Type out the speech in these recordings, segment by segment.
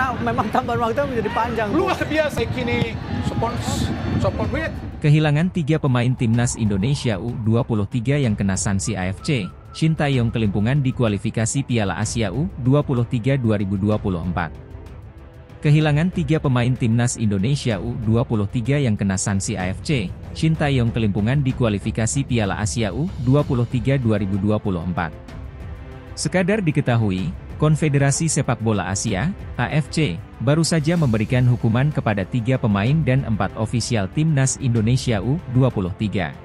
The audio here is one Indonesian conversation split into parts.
karena memang tambahan waktu menjadi panjang. Luar biasa kini support with. Kehilangan 3 pemain timnas Indonesia U23 yang kena sanksi AFC. Shin Tae-yong kelimpungan di kualifikasi Piala Asia U23 2024. Kehilangan 3 pemain timnas Indonesia U23 yang kena sanksi AFC. Shin Tae-yong kelimpungan di kualifikasi Piala Asia U23 2024. Sekadar diketahui, Konfederasi Sepak Bola Asia, AFC, baru saja memberikan hukuman kepada 3 pemain dan 4 ofisial timnas Indonesia U23.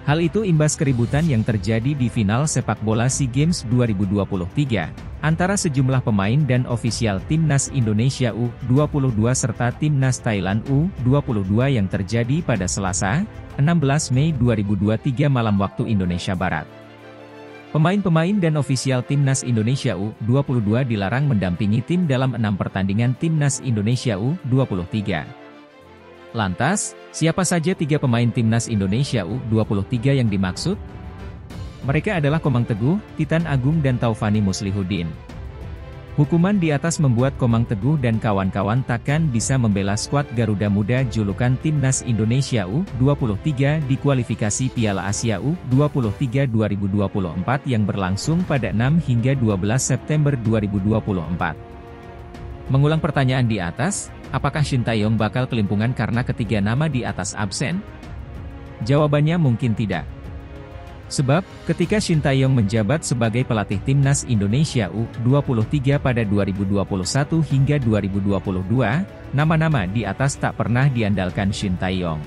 Hal itu imbas keributan yang terjadi di final sepak bola SEA Games 2023, antara sejumlah pemain dan ofisial timnas Indonesia U22 serta timnas Thailand U22 yang terjadi pada Selasa, 16 Mei 2023 malam waktu Indonesia Barat. Pemain-pemain dan ofisial timnas Indonesia U22 dilarang mendampingi tim dalam 6 pertandingan timnas Indonesia U23. Lantas, siapa saja 3 pemain timnas Indonesia U23 yang dimaksud? Mereka adalah Komang Teguh, Titan Agung dan Taufani Muslihuddin. Hukuman di atas membuat Komang Teguh dan kawan-kawan takkan bisa membela skuad Garuda Muda julukan timnas Indonesia U23 di kualifikasi Piala Asia U23 2024 yang berlangsung pada 6 hingga 12 September 2024. Mengulang pertanyaan di atas, apakah Shin Tae-yong bakal kelimpungan karena ketiga nama di atas absen? Jawabannya mungkin tidak. Sebab, ketika Shin Tae-yong menjabat sebagai pelatih timnas Indonesia U23 pada 2021 hingga 2022, nama-nama di atas tak pernah diandalkan Shin Tae-yong.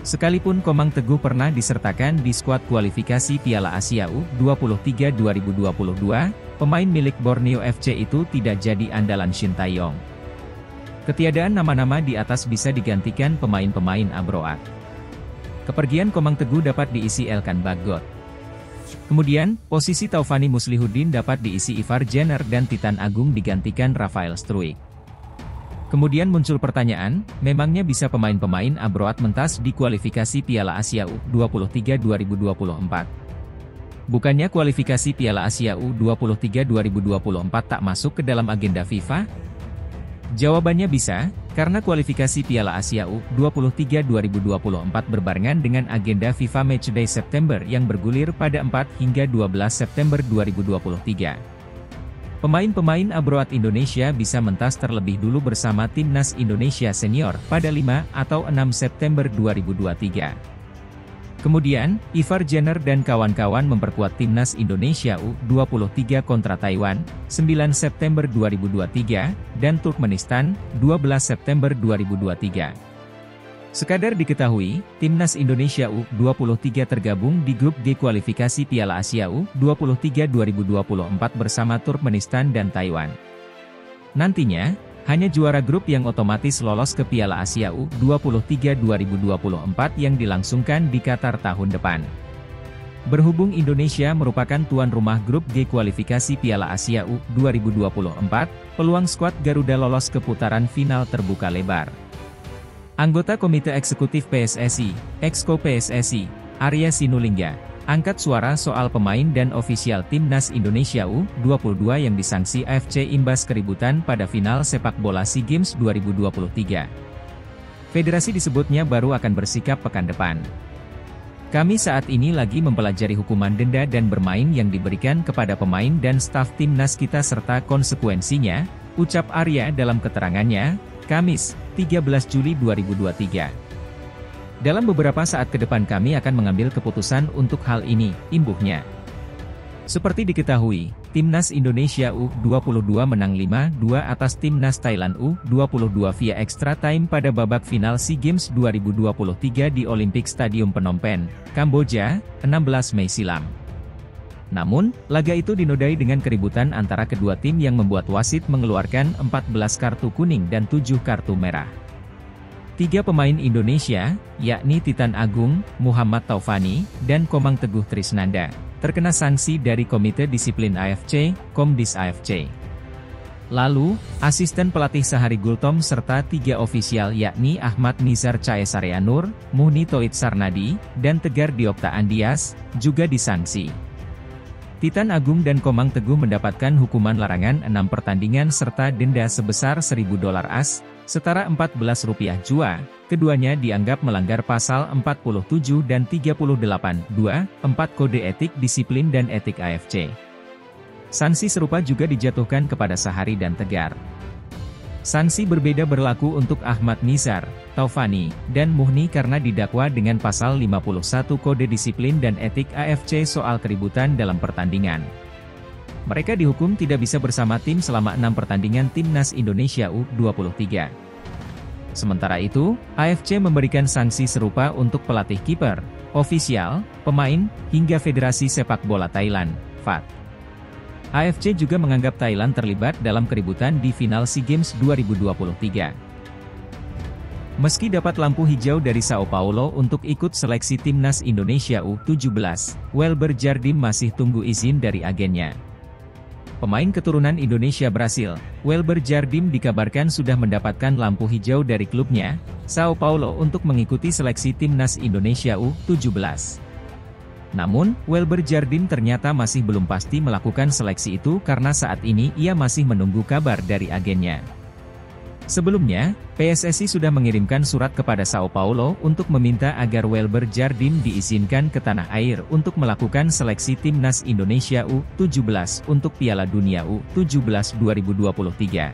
Sekalipun Komang Teguh pernah disertakan di skuad kualifikasi Piala Asia U23 2022, pemain milik Borneo FC itu tidak jadi andalan Shin Tae-yong. Ketiadaan nama-nama di atas bisa digantikan pemain-pemain abroad. Kepergian Komang Teguh dapat diisi Elkan Bagot. Kemudian, posisi Taufani Muslihuddin dapat diisi Ivar Jenner dan Titan Agung digantikan Rafael Struijk. Kemudian muncul pertanyaan, memangnya bisa pemain-pemain abroad mentas di kualifikasi Piala Asia U23 2024? Bukannya kualifikasi Piala Asia U23 2024 tak masuk ke dalam agenda FIFA? Jawabannya bisa, karena kualifikasi Piala Asia U23 2024 berbarengan dengan agenda FIFA Matchday September yang bergulir pada 4 hingga 12 September 2023. Pemain-pemain abroad Indonesia bisa mentas terlebih dulu bersama Timnas Indonesia Senior pada 5 atau 6 September 2023. Kemudian, Ivar Jenner dan kawan-kawan memperkuat Timnas Indonesia U23 kontra Taiwan, 9 September 2023, dan Turkmenistan, 12 September 2023. Sekadar diketahui, Timnas Indonesia U23 tergabung di grup G kualifikasi Piala Asia U23 2024 bersama Turkmenistan dan Taiwan. Nantinya, hanya juara grup yang otomatis lolos ke Piala Asia U23 2024 yang dilangsungkan di Qatar tahun depan. Berhubung Indonesia merupakan tuan rumah grup G kualifikasi Piala Asia U2024, peluang skuad Garuda lolos ke putaran final terbuka lebar. Anggota Komite Eksekutif PSSI, Exco PSSI, Arya Sinulinga, angkat suara soal pemain dan ofisial Timnas Indonesia U22 yang disangsi AFC imbas keributan pada final sepak bola SEA Games 2023. Federasi disebutnya baru akan bersikap pekan depan. Kami saat ini lagi mempelajari hukuman denda dan bermain yang diberikan kepada pemain dan staf timnas kita serta konsekuensinya, ucap Arya dalam keterangannya, Kamis, 13 Juli 2023. Dalam beberapa saat ke depan kami akan mengambil keputusan untuk hal ini, imbuhnya. Seperti diketahui, Timnas Indonesia U22 menang 5-2 atas Timnas Thailand U22 via extra time pada babak final SEA Games 2023 di Olympic Stadium Phnom Penh, Kamboja, 16 Mei silam. Namun, laga itu dinodai dengan keributan antara kedua tim yang membuat wasit mengeluarkan 14 kartu kuning dan 7 kartu merah. 3 pemain Indonesia, yakni Titan Agung, Muhammad Taufani, dan Komang Teguh Trisnanda, terkena sanksi dari Komite Disiplin AFC, Komdis AFC. Lalu, asisten pelatih Sahari Gultom serta 3 ofisial yakni Ahmad Nizar Caesarianur, Muhni Toit Sarnadi, dan Tegar Diopta Andias, juga disanksi. Titan Agung dan Komang Teguh mendapatkan hukuman larangan 6 pertandingan serta denda sebesar $1.000 AS, setara Rp14 jua. Keduanya dianggap melanggar pasal 47 dan 38(2), 4 Kode Etik Disiplin dan Etik AFC. Sanksi serupa juga dijatuhkan kepada Sahari dan Tegar. Sanksi berbeda berlaku untuk Ahmad Nizar, Taufani, dan Muhni karena didakwa dengan pasal 51 Kode Disiplin dan Etik AFC soal keributan dalam pertandingan. Mereka dihukum tidak bisa bersama tim selama 6 pertandingan Timnas Indonesia U23. Sementara itu, AFC memberikan sanksi serupa untuk pelatih kiper, ofisial, pemain, hingga Federasi Sepak Bola Thailand, FAT. AFC juga menganggap Thailand terlibat dalam keributan di final SEA Games 2023. Meski dapat lampu hijau dari Sao Paulo untuk ikut seleksi Timnas Indonesia U17, Welber Jardim masih tunggu izin dari agennya. Pemain keturunan Indonesia Brasil, Welber Jardim dikabarkan sudah mendapatkan lampu hijau dari klubnya, Sao Paulo untuk mengikuti seleksi Timnas Indonesia U17. Namun, Welber Jardim ternyata masih belum pasti melakukan seleksi itu karena saat ini ia masih menunggu kabar dari agennya. Sebelumnya, PSSI sudah mengirimkan surat kepada Sao Paulo untuk meminta agar Welber Jardim diizinkan ke tanah air untuk melakukan seleksi Timnas Indonesia U17 untuk Piala Dunia U17 2023.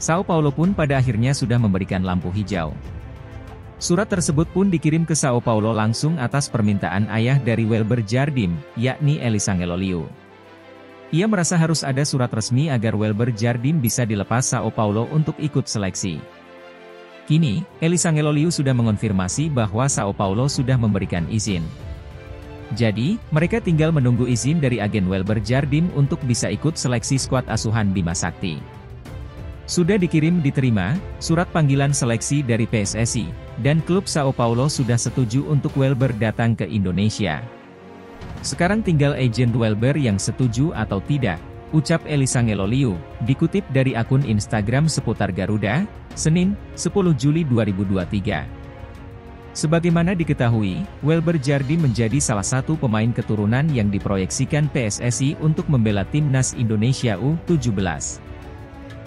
Sao Paulo pun pada akhirnya sudah memberikan lampu hijau. Surat tersebut pun dikirim ke Sao Paulo langsung atas permintaan ayah dari Welber Jardim, yakni Elisangelo Liu. Ia merasa harus ada surat resmi agar Welber Jardim bisa dilepas Sao Paulo untuk ikut seleksi. Kini, Elisangelo Liu sudah mengonfirmasi bahwa Sao Paulo sudah memberikan izin. Jadi, mereka tinggal menunggu izin dari agen Welber Jardim untuk bisa ikut seleksi skuad asuhan Bima Sakti. Sudah diterima, surat panggilan seleksi dari PSSI, dan klub Sao Paulo sudah setuju untuk Welber datang ke Indonesia. Sekarang tinggal agen Welber yang setuju atau tidak, ucap Elisangelo Liu, dikutip dari akun Instagram seputar Garuda, Senin, 10 Juli 2023. Sebagaimana diketahui, Welber Jardim menjadi salah satu pemain keturunan yang diproyeksikan PSSI untuk membela Timnas Indonesia U17.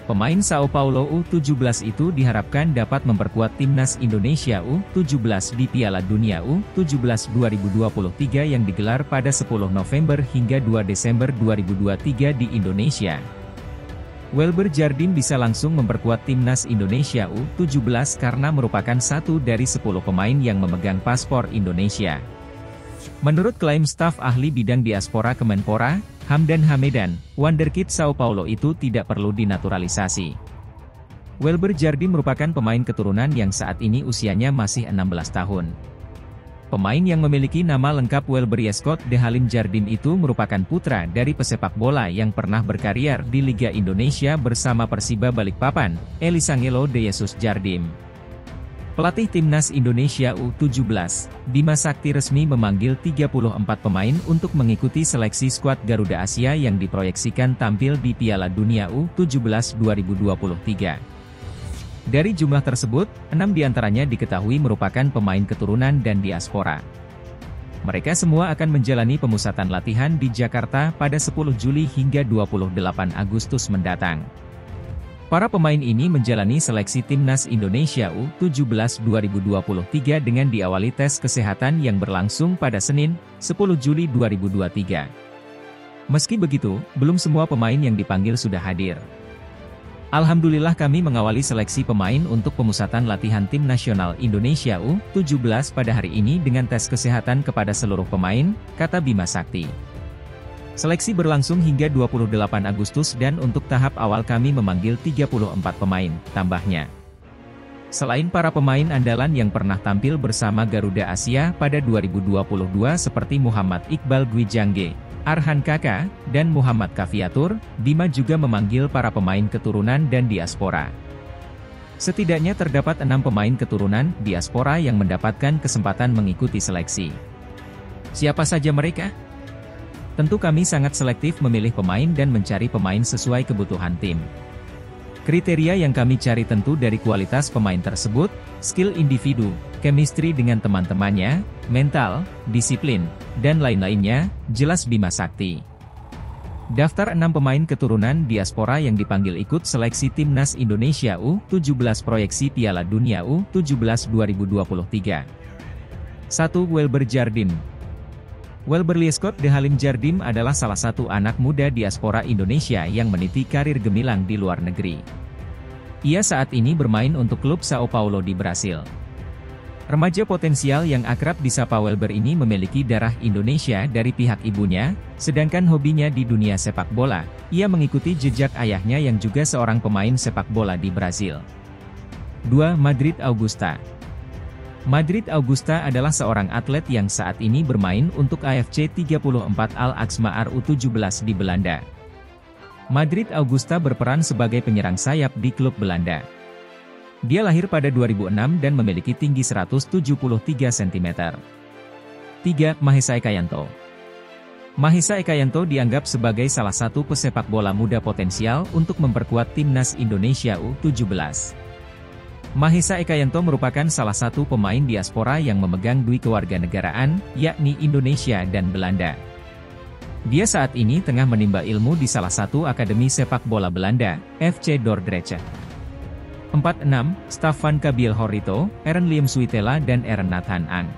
Pemain Sao Paulo U17 itu diharapkan dapat memperkuat Timnas Indonesia U17 di Piala Dunia U17 2023 yang digelar pada 10 November hingga 2 Desember 2023 di Indonesia. Welber Jardim bisa langsung memperkuat Timnas Indonesia U17 karena merupakan satu dari 10 pemain yang memegang paspor Indonesia. Menurut klaim staf ahli bidang diaspora Kemenpora, Hamdan Hamedan, wonderkid Sao Paulo itu tidak perlu dinaturalisasi. Welber Jardim merupakan pemain keturunan yang saat ini usianya masih 16 tahun. Pemain yang memiliki nama lengkap Welber Yeskot de Halim Jardim itu merupakan putra dari pesepak bola yang pernah berkarier di Liga Indonesia bersama Persiba Balikpapan, Elisangelo de Jesus Jardim. Pelatih Timnas Indonesia U17, Bima Sakti resmi memanggil 34 pemain untuk mengikuti seleksi skuad Garuda Asia yang diproyeksikan tampil di Piala Dunia U17 2023. Dari jumlah tersebut, 6 diantaranya diketahui merupakan pemain keturunan dan diaspora. Mereka semua akan menjalani pemusatan latihan di Jakarta pada 10 Juli hingga 28 Agustus mendatang. Para pemain ini menjalani seleksi Timnas Indonesia U17 2023 dengan diawali tes kesehatan yang berlangsung pada Senin, 10 Juli 2023. Meski begitu, belum semua pemain yang dipanggil sudah hadir. Alhamdulillah kami mengawali seleksi pemain untuk pemusatan latihan Tim Nasional Indonesia U17 pada hari ini dengan tes kesehatan kepada seluruh pemain, kata Bima Sakti. Seleksi berlangsung hingga 28 Agustus dan untuk tahap awal kami memanggil 34 pemain, tambahnya. Selain para pemain andalan yang pernah tampil bersama Garuda Asia pada 2022 seperti Muhammad Iqbal Gwijangge, Arhan Kaka, dan Muhammad Kafiatur, Bima juga memanggil para pemain keturunan dan diaspora. Setidaknya terdapat 6 pemain keturunan diaspora yang mendapatkan kesempatan mengikuti seleksi. Siapa saja mereka? Tentu kami sangat selektif memilih pemain dan mencari pemain sesuai kebutuhan tim. Kriteria yang kami cari tentu dari kualitas pemain tersebut, skill individu, chemistry dengan teman-temannya, mental, disiplin, dan lain-lainnya, jelas Bima Sakti. Daftar 6 pemain keturunan diaspora yang dipanggil ikut seleksi Timnas Indonesia U17 proyeksi Piala Dunia U17 2023. 1. Welber Jardim. Welber Liescott de Halim Jardim adalah salah satu anak muda diaspora Indonesia yang meniti karir gemilang di luar negeri. Ia saat ini bermain untuk klub Sao Paulo di Brasil. Remaja potensial yang akrab disapa Welber ini memiliki darah Indonesia dari pihak ibunya, sedangkan hobinya di dunia sepak bola, ia mengikuti jejak ayahnya yang juga seorang pemain sepak bola di Brasil. 2. Madrid Augusta. Madrid Augusta adalah seorang atlet yang saat ini bermain untuk AFC 34 Al-Aksmar U17 di Belanda. Madrid Augusta berperan sebagai penyerang sayap di klub Belanda. Dia lahir pada 2006 dan memiliki tinggi 173 cm. 3. Mahesa Ekayanto. Mahesa Ekayanto dianggap sebagai salah satu pesepak bola muda potensial untuk memperkuat Timnas Indonesia U17. Mahesa Ekayanto merupakan salah satu pemain diaspora yang memegang dui kewarganegaraan, yakni Indonesia dan Belanda. Dia saat ini tengah menimba ilmu di salah satu akademi sepak bola Belanda, FC Dordrecht. 4. 6. Staffan Kabiel Horito, Eren Liam Suitela dan Eren Nathan Ang.